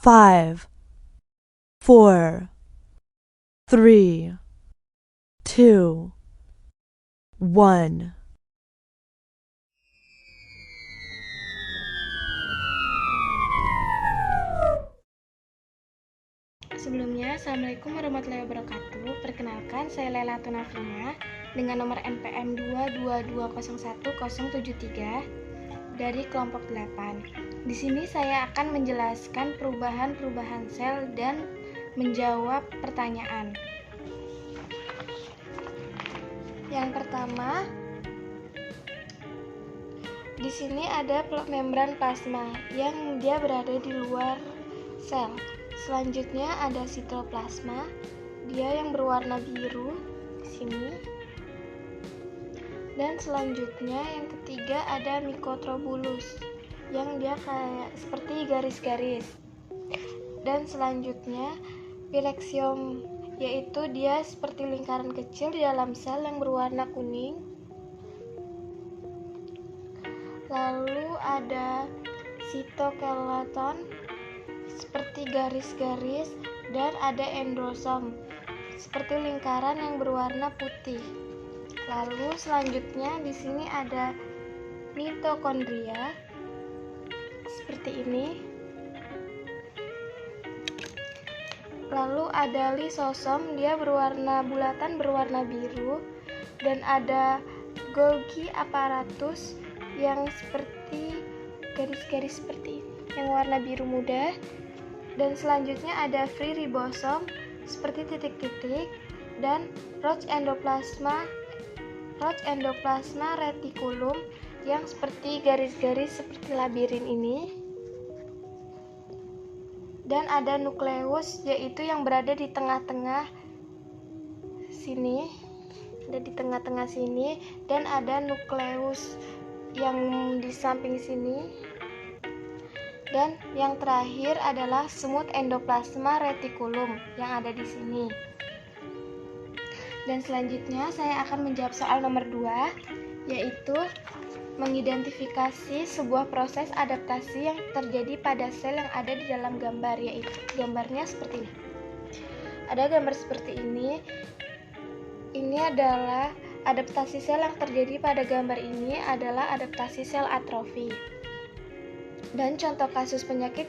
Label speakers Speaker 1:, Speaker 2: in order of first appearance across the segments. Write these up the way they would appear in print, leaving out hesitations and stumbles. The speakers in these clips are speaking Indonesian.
Speaker 1: 5, 4, 3, 2, 1.
Speaker 2: Sebelumnya, Assalamualaikum warahmatullahi wabarakatuh. Perkenalkan, saya Lela Tunafina dengan nomor NPM 222010073 dari kelompok 8. Di sini saya akan menjelaskan perubahan-perubahan sel dan menjawab pertanyaan. Yang pertama, di sini ada membran plasma yang dia berada di luar sel. Selanjutnya ada sitoplasma, dia yang berwarna biru di sini. Dan selanjutnya yang ketiga ada mikrotubulus yang dia kayak seperti garis-garis. Dan selanjutnya pireksium, yaitu dia seperti lingkaran kecil di dalam sel yang berwarna kuning. Lalu ada sitoskeleton seperti garis-garis, dan ada endosom seperti lingkaran yang berwarna putih. Lalu selanjutnya di sini ada mitokondria seperti ini. Lalu ada lisosom, dia berwarna bulatan berwarna biru, dan ada Golgi apparatus yang seperti garis-garis seperti ini, yang warna biru muda. Dan selanjutnya ada free ribosom seperti titik-titik, dan Roch endoplasma reticulum yang seperti garis-garis seperti labirin ini. Dan ada nukleus, yaitu yang berada di tengah-tengah sini, dan ada nukleus yang di samping sini. Dan yang terakhir adalah semut endoplasma reticulum yang ada di sini. Dan selanjutnya saya akan menjawab soal nomor 2, yaitu mengidentifikasi sebuah proses adaptasi yang terjadi pada sel yang ada di dalam gambar, yaitu gambarnya seperti ini. Ada gambar seperti ini. Ini adalah adaptasi sel yang terjadi pada gambar ini adalah adaptasi sel atrofi. Dan contoh kasus penyakit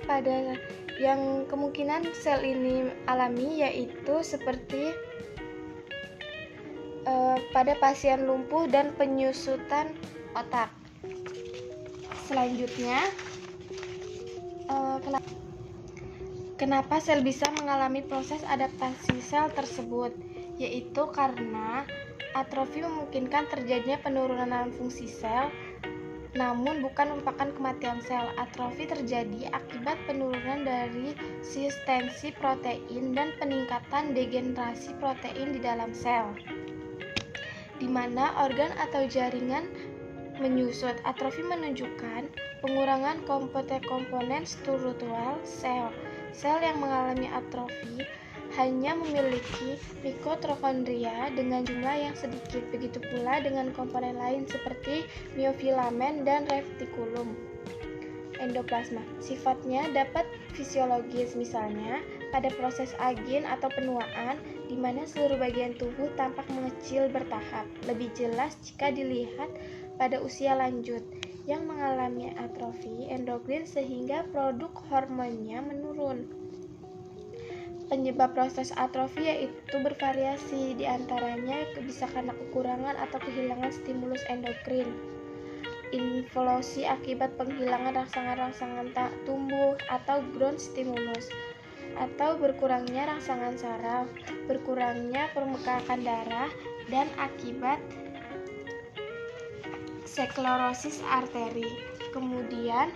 Speaker 2: pada yang kemungkinan sel ini alami yaitu seperti pada pasien lumpuh dan penyusutan otak. Selanjutnya, kenapa sel bisa mengalami proses adaptasi sel tersebut? Yaitu karena atrofi memungkinkan terjadinya penurunan fungsi sel, namun bukan merupakan kematian sel. Atrofi terjadi akibat penurunan dari eksistensi protein dan peningkatan degenerasi protein di dalam sel, di mana organ atau jaringan menyusut. Atrofi menunjukkan pengurangan komponen struktural sel. Sel yang mengalami atrofi hanya memiliki mitokondria dengan jumlah yang sedikit. Begitu pula dengan komponen lain seperti miofilamen dan retikulum endoplasma. Sifatnya dapat fisiologis, misalnya pada proses aging atau penuaan, di mana seluruh bagian tubuh tampak mengecil bertahap. Lebih jelas jika dilihat pada usia lanjut yang mengalami atrofi endokrin sehingga produk hormonnya menurun. Penyebab proses atrofi yaitu bervariasi, diantaranya bisa karena kekurangan atau kehilangan stimulus endokrin, involusi akibat penghilangan rangsangan-rangsangan tumbuh atau ground stimulus, atau berkurangnya rangsangan saraf, berkurangnya permukaan darah, dan akibat sklerosis arteri. Kemudian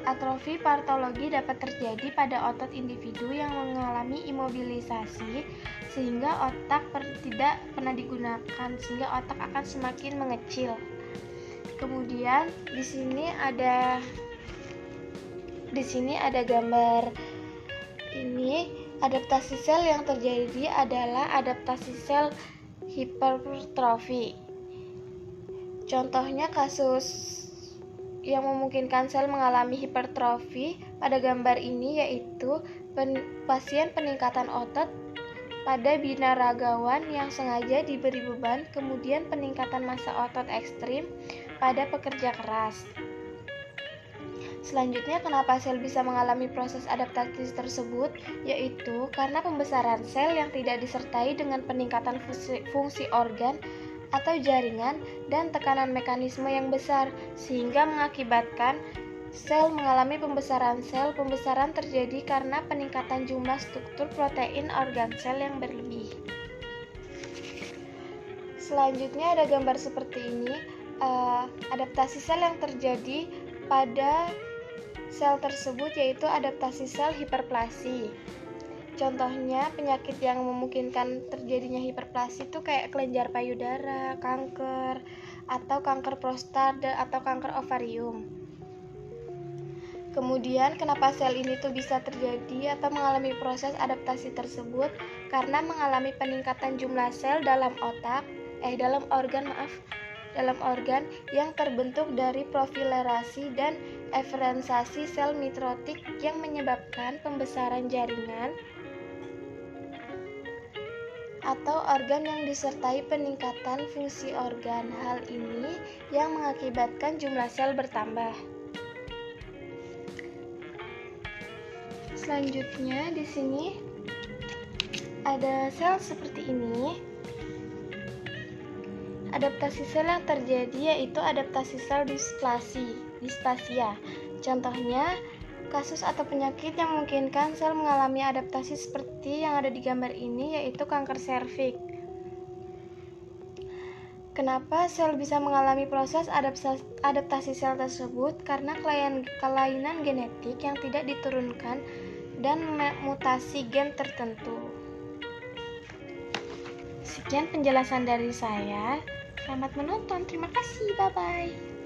Speaker 2: atrofi patologi dapat terjadi pada otot individu yang mengalami imobilisasi sehingga otak tidak pernah digunakan, sehingga otak akan semakin mengecil. Kemudian di sini ada gambar ini. Adaptasi sel yang terjadi adalah adaptasi sel hipertrofi. Contohnya kasus yang memungkinkan sel mengalami hipertrofi pada gambar ini yaitu pasien peningkatan otot pada binaragawan yang sengaja diberi beban, kemudian peningkatan massa otot ekstrim pada pekerja keras. Selanjutnya, kenapa sel bisa mengalami proses adaptasi tersebut? Yaitu karena pembesaran sel yang tidak disertai dengan peningkatan fungsi organ atau jaringan dan tekanan mekanisme yang besar, sehingga mengakibatkan sel mengalami pembesaran sel. Pembesaran terjadi karena peningkatan jumlah struktur protein organ sel yang berlebih. Selanjutnya ada gambar seperti ini, adaptasi sel yang terjadi pada sel tersebut yaitu adaptasi sel hiperplasi. Contohnya penyakit yang memungkinkan terjadinya hiperplasi itu kayak kelenjar payudara, kanker, atau kanker prostat atau kanker ovarium. Kemudian kenapa sel ini tuh bisa terjadi atau mengalami proses adaptasi tersebut? Karena mengalami peningkatan jumlah sel dalam organ yang terbentuk dari profilerasi dan eferensasi sel mitrotik yang menyebabkan pembesaran jaringan atau organ yang disertai peningkatan fungsi organ. Hal ini yang mengakibatkan jumlah sel bertambah. Selanjutnya di sini ada sel seperti ini. Adaptasi sel yang terjadi yaitu adaptasi sel displasia. Contohnya kasus atau penyakit yang memungkinkan sel mengalami adaptasi seperti yang ada di gambar ini yaitu kanker serviks. Kenapa sel bisa mengalami proses adaptasi sel tersebut? Karena kelainan genetik yang tidak diturunkan dan mutasi gen tertentu. Sekian penjelasan dari saya. Selamat menonton. Terima kasih. Bye-bye.